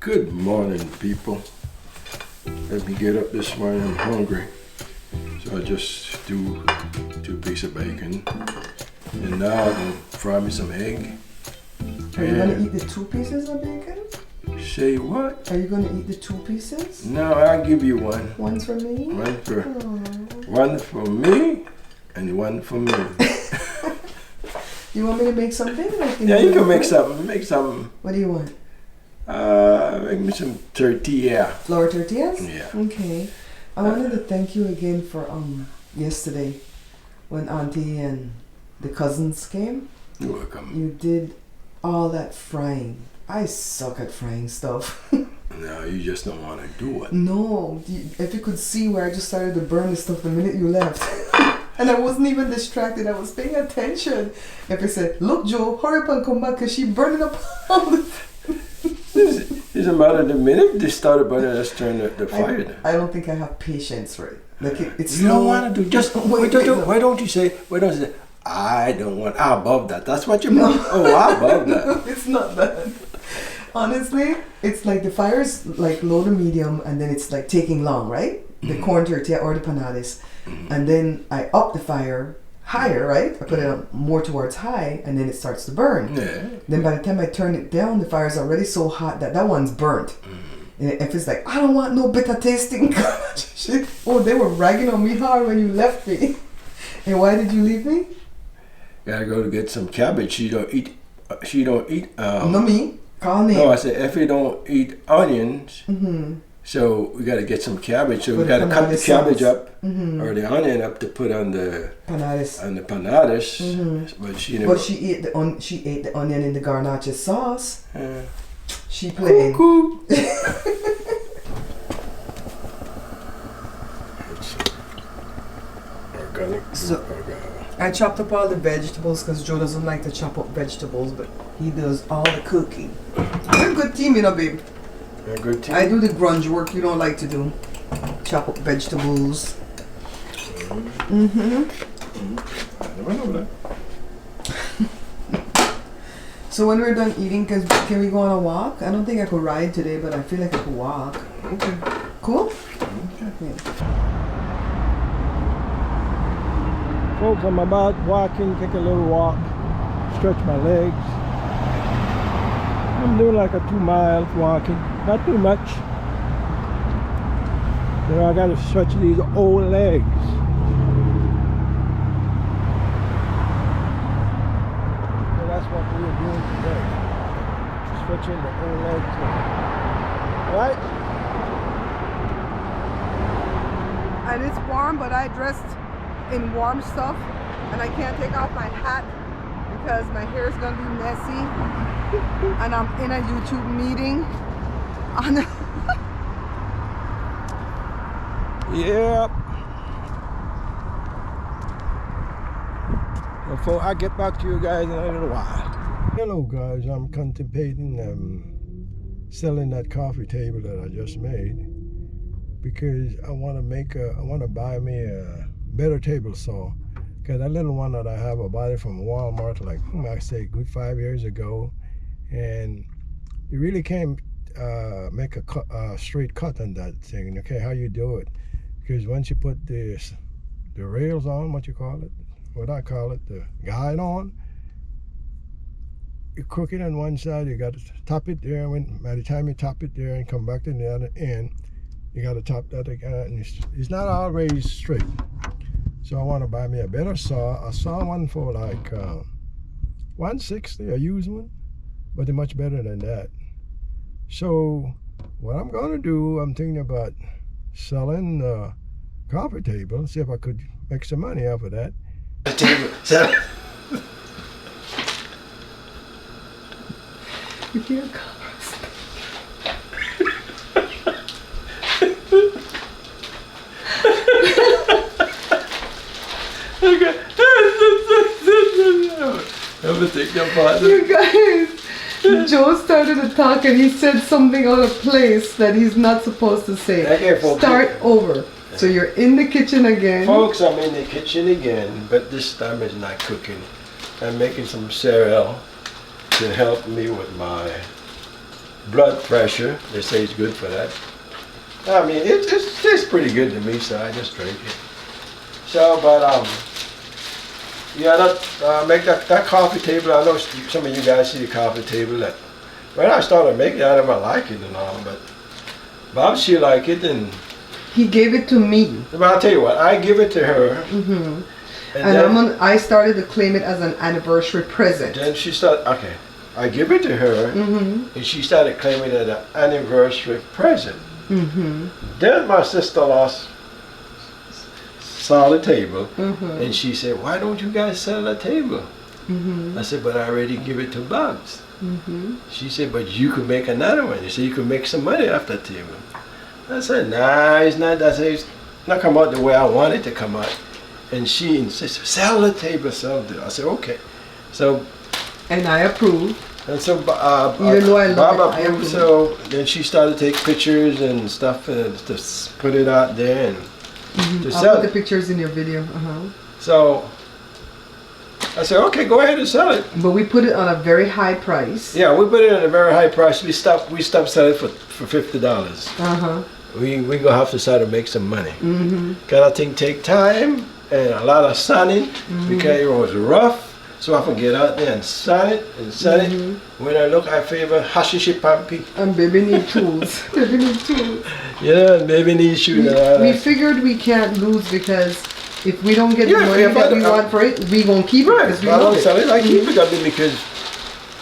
Good morning, people. Let me get up this morning. I'm hungry. So I just do 2 pieces of bacon. And now I'm going to fry me some egg. Are you going to eat the 2 pieces of bacon? Say what? Are you going to eat the 2 pieces? No, I'll give you one. One for me? One for me and one for me. You want me to make something? Yeah, you can make something. Make something. What do you want? Make me some tortilla. Flour tortillas? Yeah. Okay. I wanted to thank you again for yesterday when Auntie and the cousins came. You're welcome. You did all that frying. I suck at frying stuff. No, you just don't want to do it. No. If you could see where I just started to burn the stuff the minute you left. And I wasn't even distracted. I was paying attention. If I said, look, Joe, hurry up and come back because she's burning up all the... It's a matter of the minute they started burning, let's turn the fire down. I don't think I have patience for it. Like it's you don't want to do just wait, why don't you say I don't want above that. That's what you mean. Oh, above that. No, it's not that. Honestly, it's like the fire's like low to medium and then it's like taking long, right? The corn tortilla or the panades. And then I up the fire higher, right? I put it on more towards high and then it starts to burn. Yeah. Then by the time I turn it down, the fire's already so hot that one's burnt. And if it's like, I don't want no bitter tasting shit. Oh, they were ragging on me hard when you left me. And why did you leave me? Gotta go to get some cabbage. She don't eat. No, me. Call me. No, I said if you don't eat onions. So we gotta get some cabbage. So we gotta cut the cabbage up or the onion up to put on the panades. On the panades. But she never. But she ate the onion in the garnacha sauce. She played. Organic. So I chopped up all the vegetables because Joe doesn't like to chop up vegetables, but he does all the cooking. We're a good team, you know, babe. You're a good team. I do the grunge work you don't like to do. Chop up vegetables. I never know that. So when we're done eating, can we go on a walk? I don't think I could ride today, but I feel like I could walk. Okay. Cool? Okay. Yeah. Folks, I'm about walking, take a little walk, stretch my legs. I'm doing like a 2 miles walking, not too much. You know, I gotta stretch these old legs. So that's what we're doing today. Stretching the old legs. Right? And it's warm, but I dressed in warm stuff and I can't take off my hat because my hair is gonna be messy and I'm in a YouTube meeting Yep. Before I get back to you guys in a little while. Hello guys, I'm contemplating selling that coffee table that I just made because I want to buy me a better table saw, because that little one that I have, I bought it from Walmart like I say good 5 years ago, and you really can't make a straight cut on that thing. Okay, how you do it? Because once you put the rails on, what I call it, the guide on, you crook it on one side. You got to top it there. By the time you top it there and come back to the other end, you got to top that again. And it's not always straight. So I want to buy me a better saw. I saw one for like $160, a used one, but they're much better than that. So what I'm going to do, I'm thinking about selling the coffee table, see if I could make some money off of that. You hear cars. Okay. You guys, Joe started to talk and he said something out of place that he's not supposed to say. Okay, folks. Start over. So you're in the kitchen again. Folks, I'm in the kitchen again, but this time it's not cooking. I'm making some cereal to help me with my blood pressure. They say it's good for that. I mean, it tastes pretty good to me, so I just drink it. So, but yeah, that make that coffee table. I know some of you guys see the coffee table. That when I started making it, I didn't like it and all, but Bob, she like it, and he gave it to me. But I'll tell you what, I give it to her. Mm-hmm. And then, I started to claim it as an anniversary present. Then she started, okay, I give it to her, mm-hmm. and she started claiming it as an anniversary present. Mm-hmm. Then my sister-in-law saw the table, mm-hmm. and she said, why don't you guys sell the table? Mm-hmm. I said, but I already give it to Bob's. Mm-hmm. She said, but you could make another one. You said you could make some money off that table. I said, nah, it's not. I said, it's not come out the way I want it to come out. And she insisted, sell the table, sell it. I said, okay. So, and I approve. And so, even though I love Bob it, approved. So then she started to take pictures and stuff to put it out there and mm-hmm. to sell I'll put it. the pictures in your video. Uh-huh. So I said, okay, go ahead and sell it. But we put it on a very high price. Yeah, we put it at a very high price. We stopped selling it for $50. Uh-huh. We gonna have to start to make some money. Mm-hmm. Cause I think take time and a lot of sunning mm-hmm. because it was rough. So I can get out there and sun it and sun mm-hmm. it. When I look, I favor hashishi pampi. And baby need tools. Baby need tools. Yeah, baby need shoes. We figured we can't lose because if we don't get the money that we want for it, we won't keep it because we love it. Sell it. I keep it up there because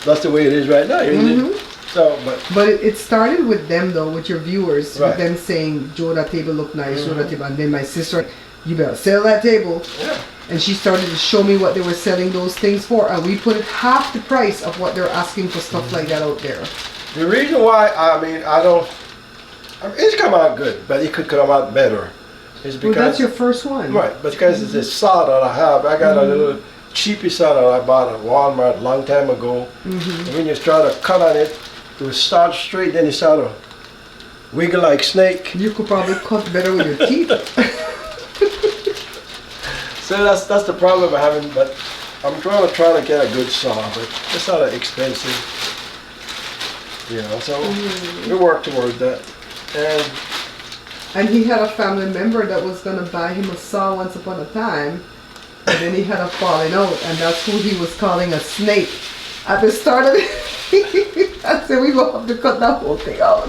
that's the way it is right now. Mm-hmm. So, but it started with them though, with your viewers, right. with them saying, "Joe, that table look nice." Mm-hmm. Joe, that table, and then my sister, "You better sell that table." Yeah. And she started to show me what they were selling those things for, and we put it half the price of what they're asking for stuff mm-hmm. like that out there. The reason why it's come out good, but it could come out better. Is because that's your first one, right? Because mm-hmm. it's a saw that I have. I got mm-hmm. a little cheapy saw that I bought at Walmart a long time ago. Mm-hmm. And when you try to cut on it, it will start straight, then it start to wiggle like snake. You could probably cut better with your teeth. So that's the problem I'm having, but I'm trying to get a good saw, but it's not expensive, you know. So mm-hmm. we work toward that, and he had a family member that was gonna buy him a saw once upon a time, and then he had a falling out, and that's who he was calling a snake at the start of it. I said we gonna have to cut that whole thing out.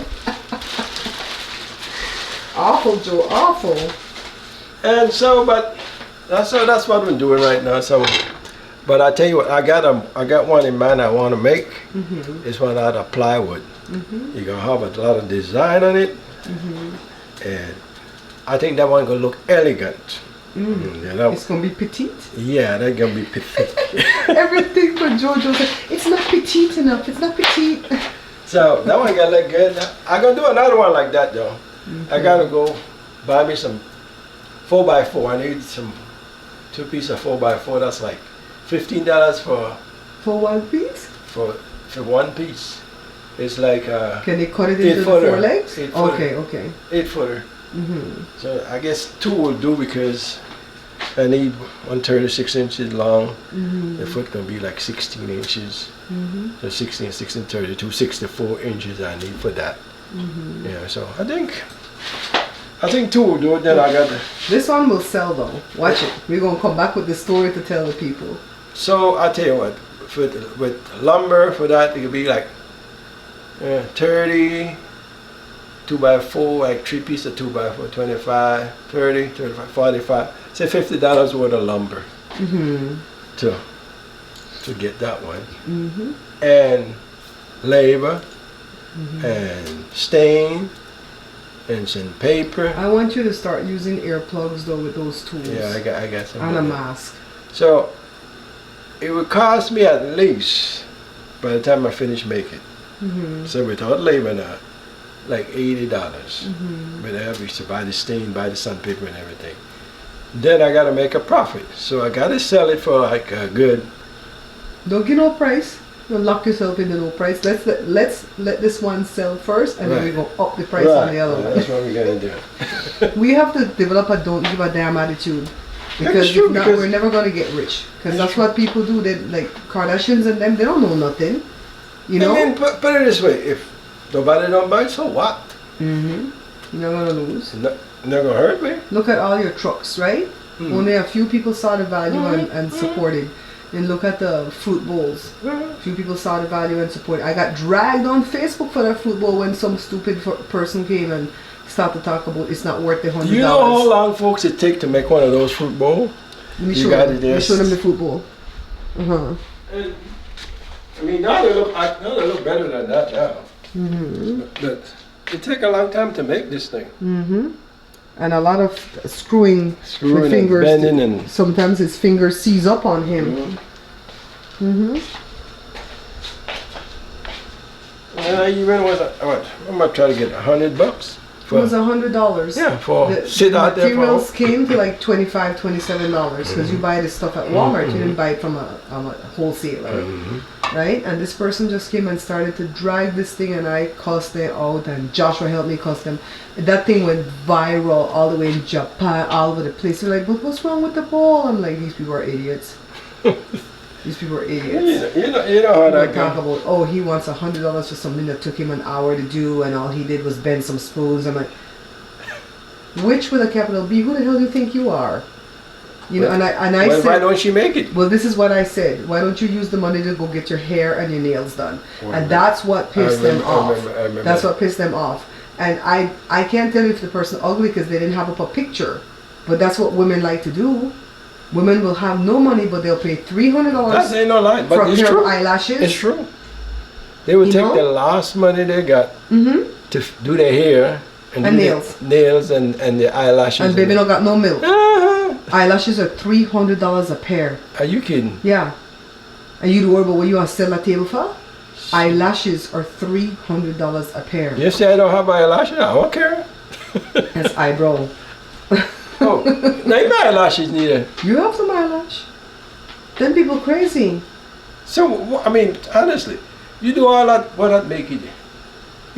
Awful, Joe, awful. And so, but. That's what I'm doing right now. So, but I tell you what, I got one in mind I want to make. Mm-hmm. It's one out of plywood. Mm-hmm. You're gonna have a lot of design on it, mm-hmm. and I think that one gonna look elegant. Mm. You know? It's gonna be petite. Yeah, that's gonna be petite. Everything for Jojo said, it's not petite enough. It's not petite. So that one gonna look good. I'm gonna do another one like that though. Mm-hmm. I gotta go buy me some 4x4. I need some. 2 pieces of 4x4, that's like $15 for one piece? For one piece. It's like can they cut it into the 4 legs? 8 footer. Okay. 8 footer. Mm-hmm. So I guess 2 will do because I need 136 inches long. Mm-hmm. The foot gonna be like 16 inches. Mm-hmm. So 16, 32, 64 inches I need for that. Mm-hmm. Yeah, so I think 2 will do it, then I got This one will sell though. Watch it. We're going to come back with the story to tell the people. So, I'll tell you what, with lumber for that, it could be like 30, 2x4, like 3 pieces of 2x4, 25, 30, 35, 45. Say $50 worth of lumber mm-hmm. to get that one. Mm-hmm. And labor mm-hmm. and stain. And some paper. I want you to start using earplugs though with those tools. Yeah, I got some. And a mask. So it would cost me at least, by the time I finish making, mm-hmm. so without labor now, like $80. Mm-hmm. But I have to buy the stain, buy the sandpaper and everything. Then I gotta make a profit. So I gotta sell it for like a good. Don't give no price. Don't lock yourself into no price. Let's let this one sell first, and right. then we go up the price on the other one. That's what we gotta do. We have to develop a don't give a damn attitude, because if not, we're never gonna get rich. Because that's what people do. They like Kardashians and them. They don't know nothing. You know. I mean, put it this way: Nobody don't buy, so what? You're not gonna lose. No, not gonna hurt me. Look at all your trucks, right? Only a few people saw the value and supported. And look at the fruit bowls. Few people saw the value and supported. I got dragged on Facebook for that fruit bowl when some stupid person came and started to talk about it's not worth the $100. You know how long, folks, it take to make one of those fruit bowls? Let me show them the fruit bowl. And, I mean, now they look better than that now. But it take a long time to make this thing. And a lot of screwing with fingers. And bending and sometimes his fingers seize up on him. And I even was, I'm gonna try to get $100. It was $100. Yeah, for sit the out there. Materials came to like $25, $27 because you buy this stuff at Walmart. You didn't buy it from a wholesaler, right? And this person just came and started to drag this thing, and I cussed them out, and Joshua helped me cuss them. That thing went viral all the way in Japan, all over the place. They're like, "But what's wrong with the bowl?" I'm like, "These people are idiots." These people are idiots. You know how that talk about, oh, he wants $100 for something that took him an hour to do, and all he did was bend some spoons. I'm like, which with a capital B? Who the hell do you think you are? You know, and I said, why don't you make it? Well, this is what I said. Why don't you use the money to go get your hair and your nails done? And that's what pissed them off. I remember. That's what pissed them off. And I can't tell you if the person ugly because they didn't have up a picture, but that's what women like to do. Women will have no money, but they'll pay $300 That's ain't no lie, but for a it's pair true. of eyelashes. It's true. They would take the last money they got to do their hair and nails and the eyelashes. And baby don't got no milk. Eyelashes are $300 a pair. Are you kidding? Yeah. And you worry about what you want to sell that table for? Eyelashes are $300 a pair. You say I don't have eyelashes? I don't care. That's eyebrow. Oh, not my eyelashes neither. You have some eyelash. Them people crazy. So, I mean, honestly, you do all that, what that make you do?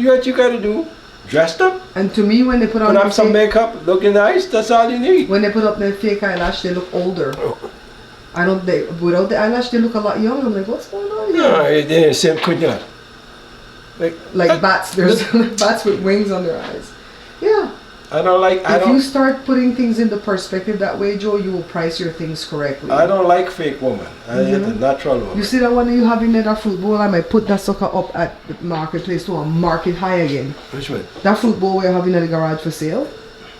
What you gotta do? Dressed up? And to me, when they put on some makeup, looking nice, that's all you need. When they put up their fake eyelash, they look older. Without the eyelash, they look a lot younger. I'm like, what's going on here? No, they same couldn't. Like bats. There's bats with wings on their eyes. Yeah. If you start putting things into perspective that way, Joe, you will price your things correctly. I don't like fake woman. I hate the natural woman. You see that one that you have in there, that fruit bowl? I might put that sucker up at the marketplace to a market high again. Which one? That fruit bowl we're having in the garage for sale.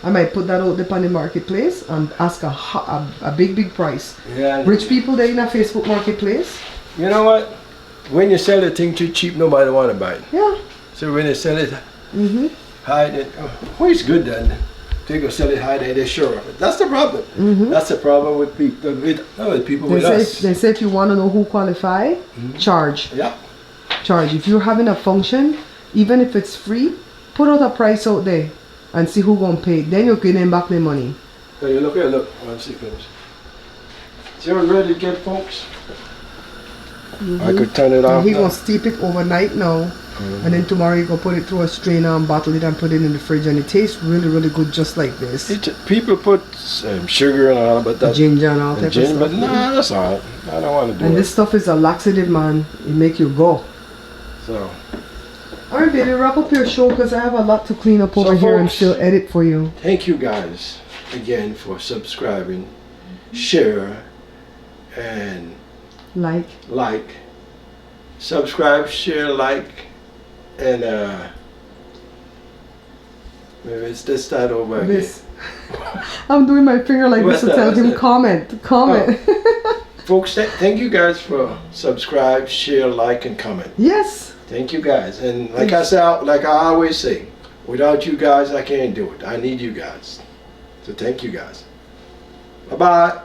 I might put that out there on the marketplace and ask a big price. Yeah. Rich people, they're in a Facebook marketplace. You know what? When you sell a thing too cheap, nobody want to buy it. Yeah. So when they sell it, hide it. Oh, it's good then. They go sell it high, they're sure of it. That's the problem. That's the problem with people. With us. They say if you want to know who qualify, charge. Yeah. Charge. If you're having a function, even if it's free, put out a price out there and see who gonna pay. Then you're getting back the money. So you look. 1 second. So you're ready to get, folks? I could turn it off. He's gonna steep it overnight now. And then tomorrow you go put it through a strainer and bottle it and put it in the fridge, and it tastes really good just like this. People put sugar and all, but that ginger and all that stuff. But nah, that's all right. I don't want to do it. And this stuff is a laxative, man. It make you go. So. Alright, baby, wrap up your show because I have a lot to clean up over here and still edit for you. Thank you guys again for subscribing, share, and like. Subscribe, share, like. And maybe it's this side over again. I'm doing my finger like this to tell him comment. Folks, thank you guys for subscribe, share, like, and comment. Yes. Thank you guys. And like I said, like I always say, without you guys, I can't do it. I need you guys. So thank you guys. Bye-bye.